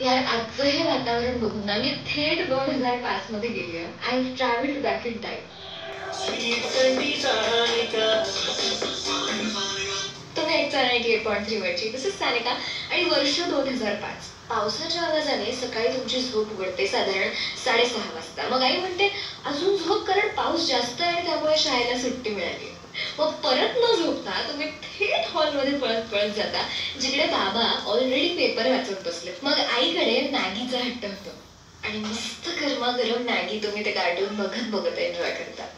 यार आजचं हे वातावरण बघून ना मी थेट 2005 मध्ये गेली आहे. I travelled back in time. तुम्ही ऐकता 98.3 वरची. दिस इज सानिका आणि वर्ष 2005. पावसाच्या आवाजाने सकाळी तुमची झोप उघडते साधारण 6:30 वाजता. मग आई म्हणते अजून झोप कारण पाऊस जास्त आहे त्यामुळे शाळेला सुट्टी मिळाली. मग परत न झोपता तुम्ही थेट हॉलमध्ये पळत पळत जाता जिकडे बाबा ऑलरेडी पेपर वाचत बसले. मग आईकडे मॅगीचा हट्ट होतो आणि मस्त गरमागरम मॅगी तुम्ही ते कार्टून बघत बघत एन्जॉय करता.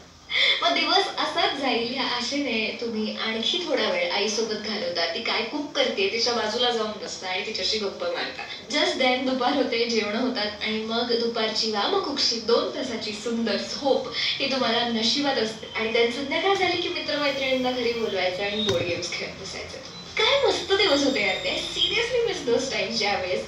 मग दिवस असाच जाईल या आशेने तुम्ही आणखी थोडा वेळ आईसोबत घालवता. ती काय कुक करते तिच्या बाजूला जाऊन बसता आणि तिच्याशी गप्पा मारता. जस्ट देन दुपार होते, जेवण होतात आणि मग दुपारची वामकुक्षी 2 तासाची सुंदर झोप ही तुम्हाला नशिबात असते. आणि त्यात संध्याकाळ झाली की मित्रमैत्रिणींना घरी बोलवायचं आणि बोर्ड गेम्स खेळत बसायचं. काय मस्त दिवस होते यार ते. सिरियसली मिस दोज टाइम्स ज्यावेळेस